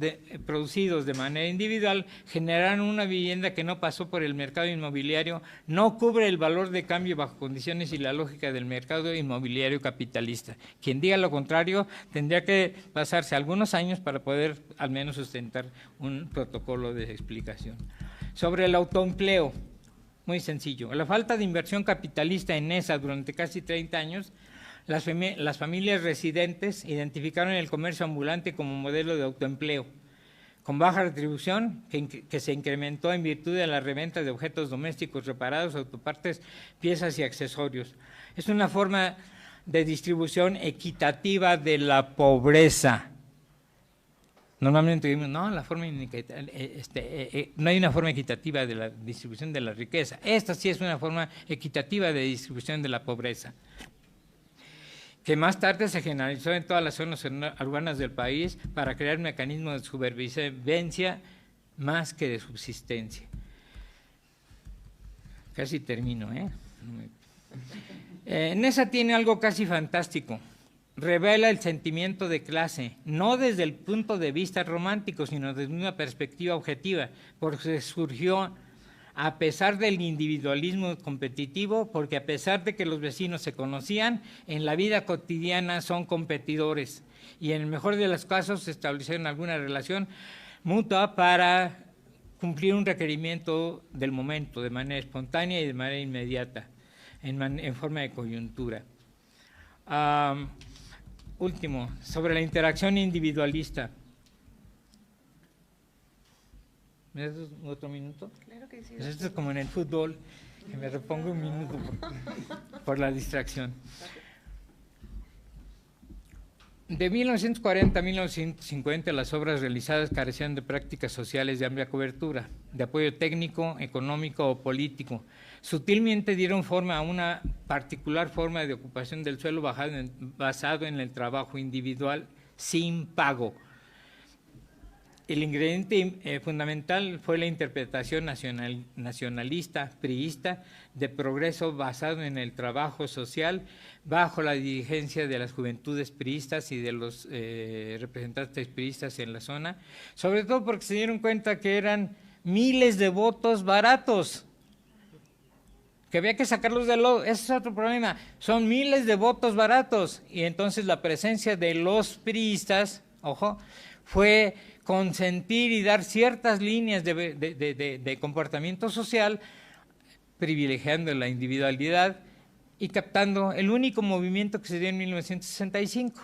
producidos de manera individual generaron una vivienda que no pasó por el mercado inmobiliario, no cubre el valor de cambio bajo condiciones y la lógica del mercado inmobiliario capitalista. Quien diga lo contrario tendría que pasarse algunos años para poder al menos sustentar un protocolo de explicación. Sobre el autoempleo, muy sencillo. La falta de inversión capitalista en Neza durante casi 30 años, las familias residentes identificaron el comercio ambulante como modelo de autoempleo, con baja retribución que se incrementó en virtud de la reventa de objetos domésticos reparados, autopartes, piezas y accesorios. Es una forma de distribución equitativa de la pobreza. Normalmente decimos, no, no hay una forma equitativa de la distribución de la riqueza. Esta sí es una forma equitativa de distribución de la pobreza, que más tarde se generalizó en todas las zonas urbanas del país para crear mecanismos de supervivencia más que de subsistencia. Casi termino, Neza tiene algo casi fantástico. Revela el sentimiento de clase, no desde el punto de vista romántico, sino desde una perspectiva objetiva, porque surgió a pesar del individualismo competitivo, porque a pesar de que los vecinos se conocían, en la vida cotidiana son competidores y en el mejor de los casos se establecieron alguna relación mutua para cumplir un requerimiento del momento, de manera espontánea y de manera inmediata, en forma de coyuntura. Último, sobre la interacción individualista. ¿Me das otro minuto? Claro que sí. Pues esto es como en el fútbol, que me repongo un minuto por la distracción. De 1940 a 1950 las obras realizadas carecían de prácticas sociales de amplia cobertura, de apoyo técnico, económico o político. Sutilmente dieron forma a una particular forma de ocupación del suelo basado en el trabajo individual sin pago. El ingrediente fundamental fue la interpretación nacionalista, priista, de progreso basado en el trabajo social, bajo la dirigencia de las juventudes priistas y de los representantes priistas en la zona, sobre todo porque se dieron cuenta que eran miles de votos baratos, que había que sacarlos de lo. Ese es otro problema, son miles de votos baratos, y entonces la presencia de los priistas, ojo, fue consentir y dar ciertas líneas de comportamiento social, privilegiando la individualidad y captando el único movimiento que se dio en 1965.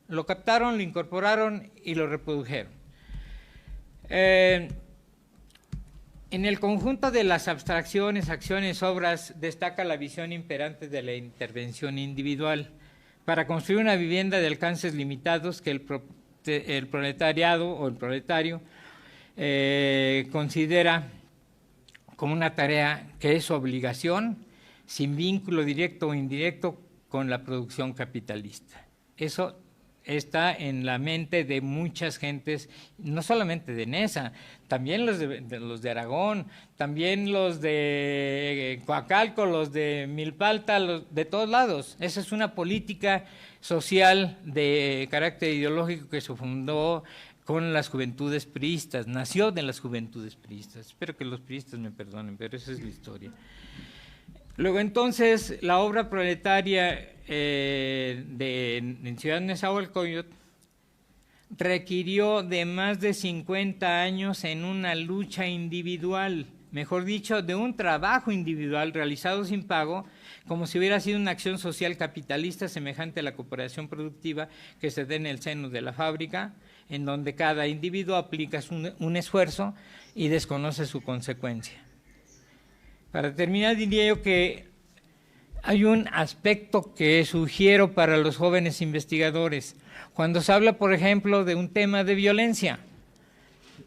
Lo captaron, lo incorporaron y lo reprodujeron. En el conjunto de las abstracciones, acciones, obras, destaca la visión imperante de la intervención individual para construir una vivienda de alcances limitados que el proletariado o el proletario considera como una tarea que es su obligación, sin vínculo directo o indirecto con la producción capitalista. Eso está en la mente de muchas gentes, no solamente de Neza, también los de Aragón, también los de Coacalco, los de Milpalta, de todos lados. Esa es una política social de carácter ideológico que se fundó con las juventudes priistas, nació de las juventudes priistas. Espero que los priistas me perdonen, pero esa es la historia. Luego entonces la obra proletaria en Ciudad Nezahualcóyotl requirió de más de 50 años en una lucha individual, mejor dicho, de un trabajo individual realizado sin pago, como si hubiera sido una acción social capitalista semejante a la cooperación productiva que se da en el seno de la fábrica, en donde cada individuo aplica un esfuerzo y desconoce su consecuencia. Para terminar, diría yo que hay un aspecto que sugiero para los jóvenes investigadores. Cuando se habla, por ejemplo, de un tema de violencia,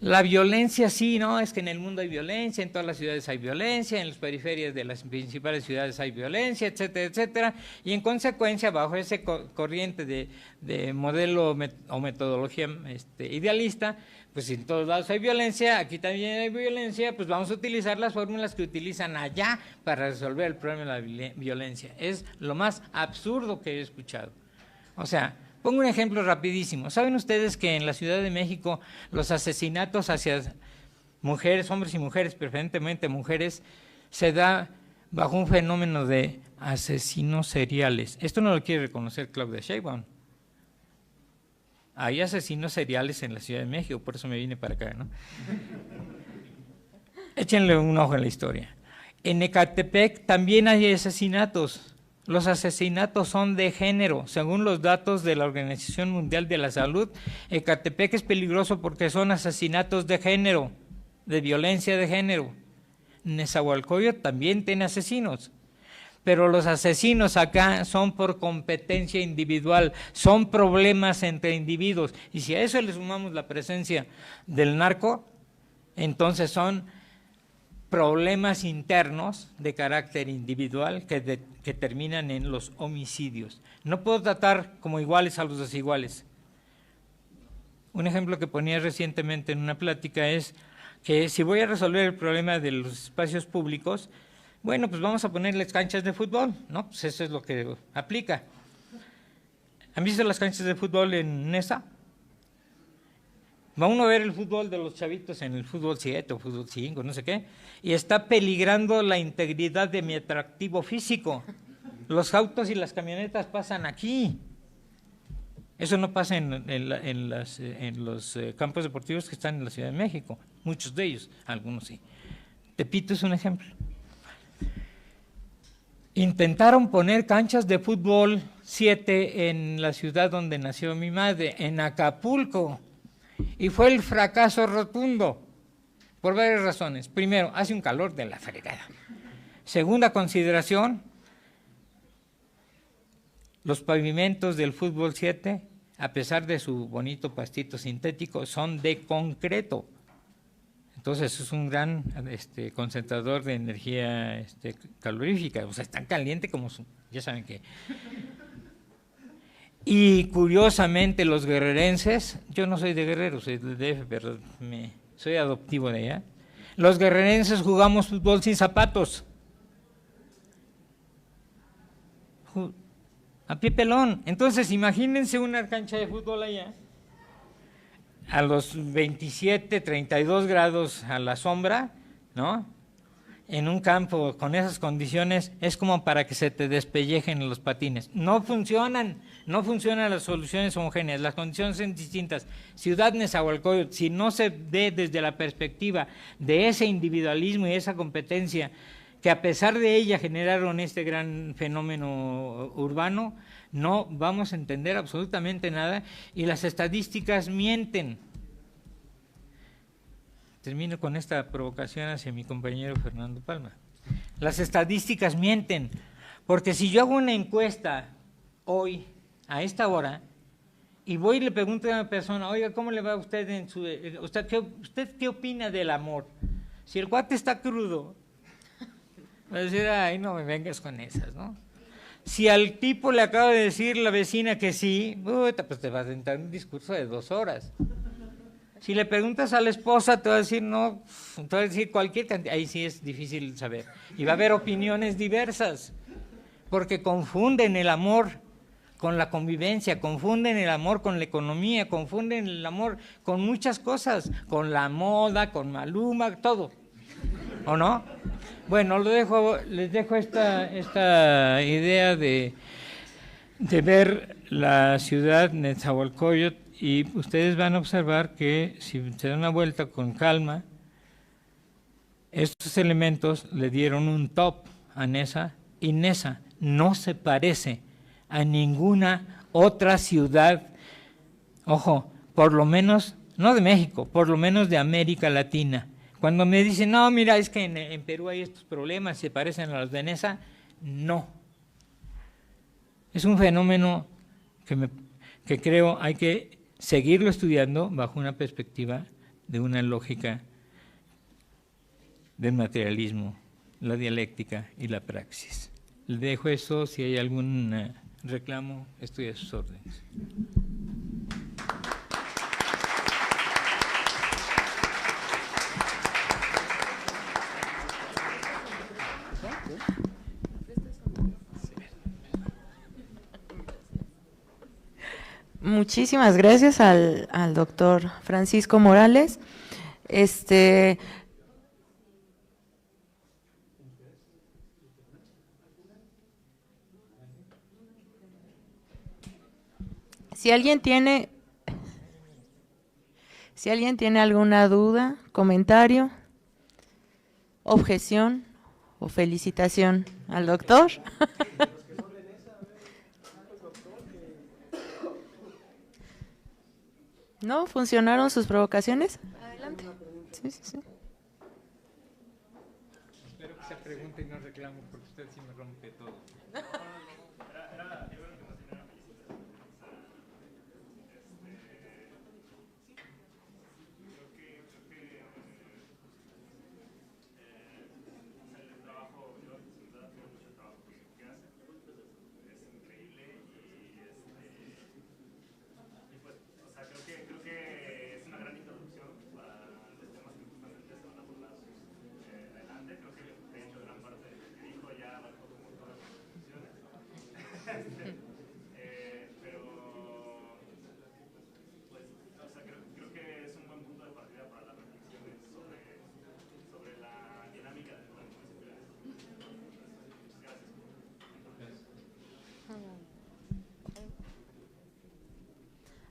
la violencia sí, ¿no? Es que en el mundo hay violencia, en todas las ciudades hay violencia, en las periferias de las principales ciudades hay violencia, etcétera, etcétera, y en consecuencia, bajo ese corriente de modelo o metodología idealista, pues si en todos lados hay violencia, aquí también hay violencia, pues vamos a utilizar las fórmulas que utilizan allá para resolver el problema de la violencia. Es lo más absurdo que he escuchado. O sea, pongo un ejemplo rapidísimo. ¿Saben ustedes que en la Ciudad de México los asesinatos hacia mujeres, hombres y mujeres, preferentemente mujeres, se da bajo un fenómeno de asesinos seriales? Esto no lo quiere reconocer Claudia Sheinbaum. Hay asesinos seriales en la Ciudad de México, por eso me vine para acá, ¿no? Échenle un ojo en la historia. En Ecatepec también hay asesinatos. Los asesinatos son de género. Según los datos de la Organización Mundial de la Salud, Ecatepec es peligroso porque son asesinatos de género, de violencia de género. Nezahualcóyotl también tiene asesinos, pero los asesinos acá son por competencia individual, son problemas entre individuos. Y si a eso le sumamos la presencia del narco, entonces son problemas internos de carácter individual que terminan en los homicidios. No puedo tratar como iguales a los desiguales. Un ejemplo que ponía recientemente en una plática es que si voy a resolver el problema de los espacios públicos, bueno, pues vamos a ponerles canchas de fútbol, ¿no? Pues eso es lo que aplica. ¿Han visto las canchas de fútbol en Nesa? Va uno a ver el fútbol de los chavitos en el fútbol 7 o fútbol 5, no sé qué, y está peligrando la integridad de mi atractivo físico. Los autos y las camionetas pasan aquí. Eso no pasa en los campos deportivos que están en la Ciudad de México, muchos de ellos, algunos sí. Tepito es un ejemplo. Intentaron poner canchas de fútbol 7 en la ciudad donde nació mi madre, en Acapulco, y fue el fracaso rotundo, por varias razones. Primero, hace un calor de la fregada. Segunda consideración, los pavimentos del fútbol 7, a pesar de su bonito pastito sintético, son de concreto. Entonces es un gran concentrador de energía calorífica, o sea, es tan caliente como ya saben qué. Y curiosamente los guerrerenses, yo no soy de Guerrero, soy de DF, pero soy adoptivo de allá, los guerrerenses jugamos fútbol sin zapatos, a pie pelón. Entonces imagínense una cancha de fútbol allá, a los 27, 32 grados a la sombra, ¿no? En un campo con esas condiciones es como para que se te despellejen los patines. No funcionan las soluciones homogéneas, las condiciones son distintas. Ciudad Nezahualcóyotl, si no se ve desde la perspectiva de ese individualismo y esa competencia que a pesar de ella generaron este gran fenómeno urbano, no vamos a entender absolutamente nada y las estadísticas mienten. Termino con esta provocación hacia mi compañero Fernando Palma. Las estadísticas mienten, porque si yo hago una encuesta hoy, a esta hora, y voy y le pregunto a una persona, oiga, ¿cómo le va a usted en su... ¿Usted qué opina del amor? Si el cuate está crudo, va a decir, ay, no me vengas con esas, ¿no? Si al tipo le acaba de decir la vecina que sí, pues te va a sentar un discurso de 2 horas. Si le preguntas a la esposa, te va a decir no, te va a decir cualquier cantidad, ahí sí es difícil saber. Y va a haber opiniones diversas, porque confunden el amor con la convivencia, confunden el amor con la economía, confunden el amor con muchas cosas, con la moda, con Maluma, todo. ¿O no? Bueno, les dejo esta idea de ver la ciudad Nezahualcóyotl Y ustedes van a observar que si se dan una vuelta con calma, estos elementos le dieron un top a Neza, y Neza no se parece a ninguna otra ciudad, ojo, por lo menos, no de México, por lo menos de América Latina. Cuando me dicen, no, mira, es que en Perú hay estos problemas, se parecen a los de Neza, no. Es un fenómeno que creo hay que seguirlo estudiando bajo una perspectiva de una lógica del materialismo, la dialéctica y la praxis. Le dejo eso, si hay algún reclamo, estoy a sus órdenes. Muchísimas gracias al doctor Francisco Morales. Si alguien tiene alguna duda, comentario, objeción o felicitación al doctor. ¿No? ¿Funcionaron sus provocaciones? Adelante. Sí, sí, sí. Espero que se pregunte y no reclamo, porque usted sí me rompe todo.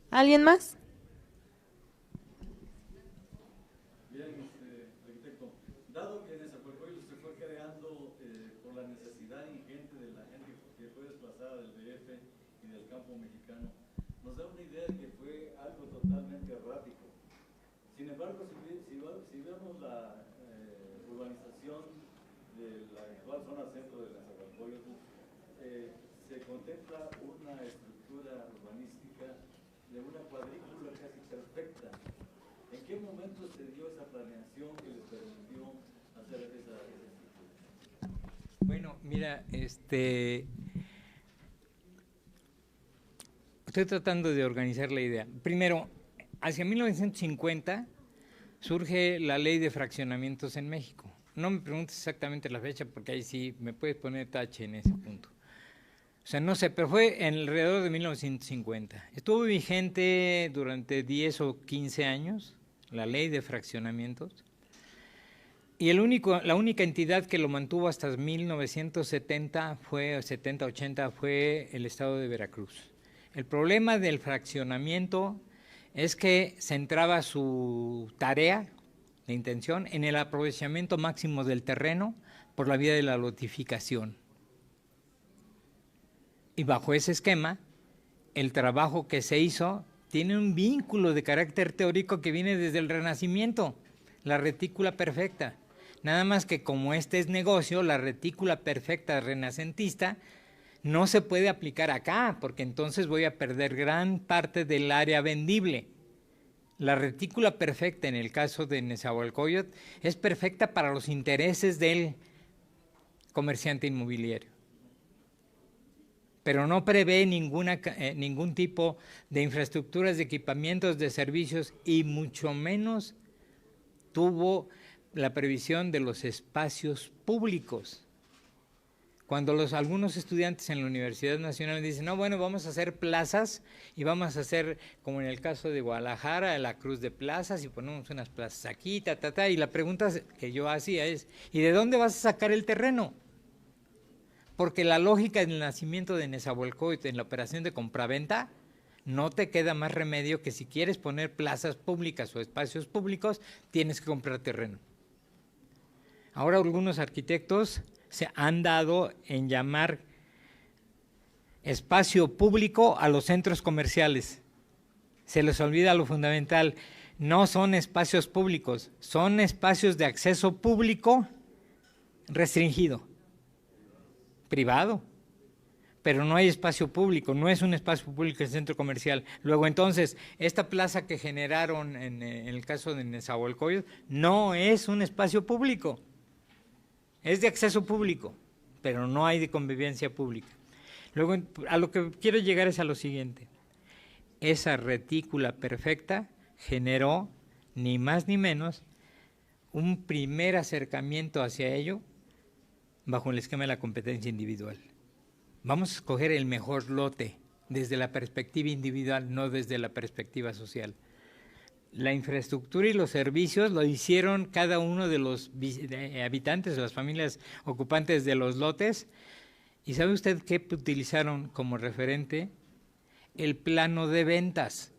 ¿Alguien más? Bien, arquitecto, dado que Nezahualcóyotl se fue creando por la necesidad ingente de la gente que fue desplazada del DF y del campo mexicano, nos da una idea de que fue algo totalmente errático. Sin embargo, si vemos la urbanización de la actual zona centro de Nezahualcóyotl, se contempla una estructura urbanística de una cuadrícula casi perfecta. ¿En qué momento se dio esa planeación que les permitió hacer esa estructura? Bueno, mira, estoy tratando de organizar la idea. Primero, hacia 1950 surge la ley de fraccionamientos en México. No me preguntes exactamente la fecha, porque ahí sí me puedes poner tache en ese punto. O sea, no sé, pero fue en alrededor de 1950. Estuvo vigente durante 10 o 15 años la ley de fraccionamientos, y la única entidad que lo mantuvo hasta 1970 fue, 70-80, fue el estado de Veracruz. El problema del fraccionamiento es que centraba su tarea, la intención, en el aprovechamiento máximo del terreno por la vía de la lotificación. Y bajo ese esquema, el trabajo que se hizo tiene un vínculo de carácter teórico que viene desde el Renacimiento, la retícula perfecta. Nada más que como este es negocio, la retícula perfecta renacentista no se puede aplicar acá, porque entonces voy a perder gran parte del área vendible. La retícula perfecta en el caso de Nezahualcóyotl es perfecta para los intereses del comerciante inmobiliario, pero no prevé ningún tipo de infraestructuras, de equipamientos, de servicios, y mucho menos tuvo la previsión de los espacios públicos. Cuando algunos estudiantes en la Universidad Nacional dicen, no, bueno, vamos a hacer plazas y vamos a hacer, como en el caso de Guadalajara, la cruz de plazas, y ponemos unas plazas aquí, y la pregunta que yo hacía es, ¿y de dónde vas a sacar el terreno? Porque la lógica del nacimiento de Nezahualcóyotl en la operación de compraventa no te queda más remedio que si quieres poner plazas públicas o espacios públicos, tienes que comprar terreno. Ahora algunos arquitectos se han dado en llamar espacio público a los centros comerciales. Se les olvida lo fundamental, no son espacios públicos, son espacios de acceso público restringido, privado, pero no hay espacio público, no es un espacio público el centro comercial. Luego entonces, esta plaza que generaron en el caso de Nezahualcóyotl no es un espacio público, es de acceso público, pero no hay de convivencia pública. Luego, a lo que quiero llegar es a lo siguiente, esa retícula perfecta generó, ni más ni menos, un primer acercamiento hacia ello bajo el esquema de la competencia individual. Vamos a escoger el mejor lote desde la perspectiva individual, no desde la perspectiva social. La infraestructura y los servicios lo hicieron cada uno de los habitantes, de las familias ocupantes de los lotes. ¿Y sabe usted qué utilizaron como referente? El plano de ventas.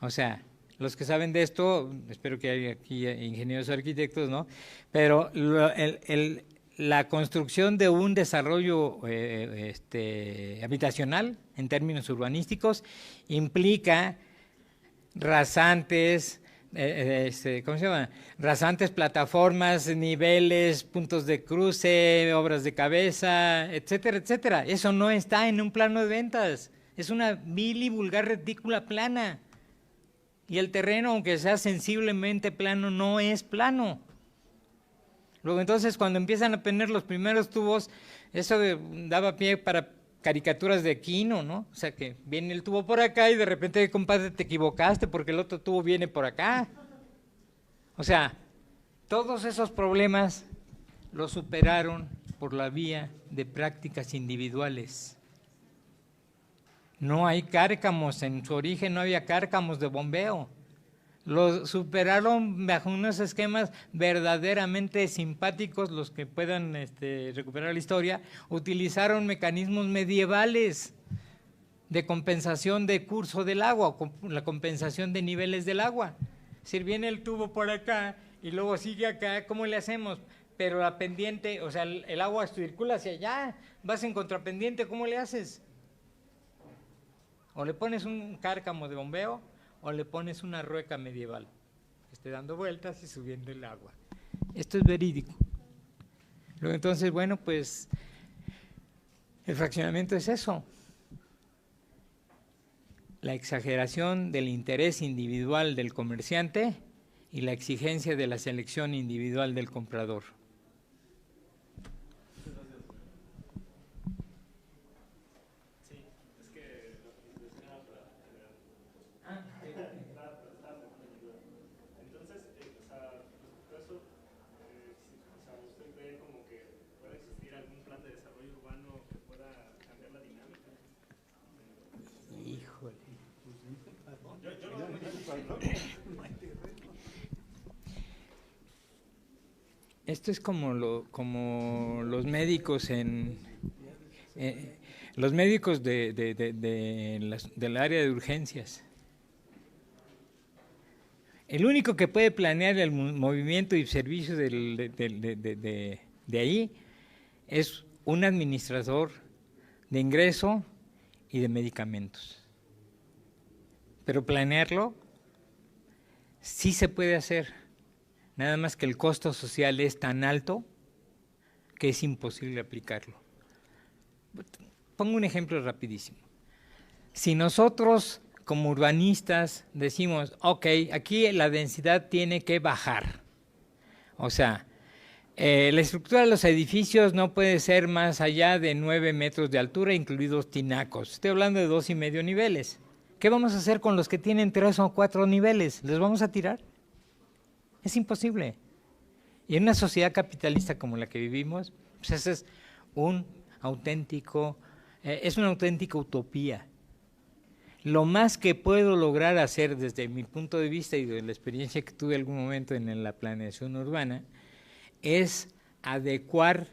O sea, los que saben de esto, espero que haya aquí ingenieros arquitectos, ¿no? Pero la construcción de un desarrollo habitacional en términos urbanísticos implica rasantes, ¿cómo se llama? Rasantes, plataformas, niveles, puntos de cruce, obras de cabeza, etcétera, etcétera. Eso no está en un plano de ventas. Es una vil y vulgar retícula plana. Y el terreno, aunque sea sensiblemente plano, no es plano. Luego entonces, cuando empiezan a poner los primeros tubos, eso daba pie para caricaturas de Quino, ¿no? O sea, que viene el tubo por acá y de repente, compadre, te equivocaste porque el otro tubo viene por acá. O sea, todos esos problemas los superaron por la vía de prácticas individuales. No hay cárcamos, en su origen no había cárcamos de bombeo. Los superaron bajo unos esquemas verdaderamente simpáticos, los que puedan recuperar la historia, utilizaron mecanismos medievales de compensación de curso del agua, la compensación de niveles del agua. Si viene el tubo por acá y luego sigue acá, ¿cómo le hacemos? Pero la pendiente, o sea, el agua circula hacia allá, vas en contrapendiente, ¿cómo le haces? O le pones un cárcamo de bombeo o le pones una rueca medieval que esté dando vueltas y subiendo el agua. Esto es verídico. Luego entonces, bueno, pues el fraccionamiento es eso. La exageración del interés individual del comerciante y la exigencia de la selección individual del comprador. Esto es como los médicos los médicos del área de urgencias. El único que puede planear el movimiento y servicio de ahí es un administrador de ingreso y de medicamentos. Pero planearlo sí se puede hacer. Nada más que el costo social es tan alto que es imposible aplicarlo. Pongo un ejemplo rapidísimo. Si nosotros como urbanistas decimos, ok, aquí la densidad tiene que bajar. O sea, la estructura de los edificios no puede ser más allá de 9 metros de altura, incluidos tinacos. Estoy hablando de 2,5 niveles. ¿Qué vamos a hacer con los que tienen 3 o 4 niveles? ¿Les vamos a tirar? Es imposible. Y en una sociedad capitalista como la que vivimos, pues ese es una auténtica utopía. Lo más que puedo lograr hacer desde mi punto de vista y de la experiencia que tuve en algún momento en la planeación urbana es adecuar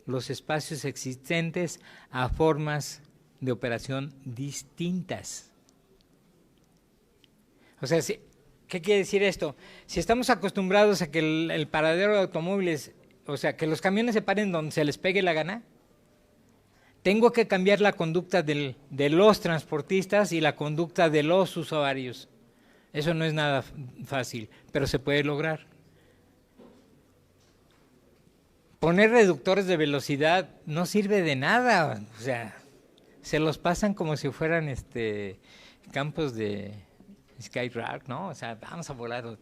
los espacios existentes a formas de operación distintas. O sea, ¿qué quiere decir esto? Si estamos acostumbrados a que el paradero de automóviles, o sea, que los camiones se paren donde se les pegue la gana, tengo que cambiar la conducta de los transportistas y la conducta de los usuarios. Eso no es nada fácil, pero se puede lograr. Poner reductores de velocidad no sirve de nada, o sea, se los pasan como si fueran campos de Skytrack, ¿no? O sea, vamos a volar.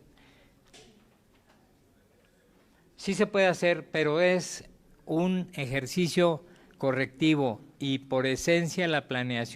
Sí se puede hacer, pero es un ejercicio correctivo y por esencia la planeación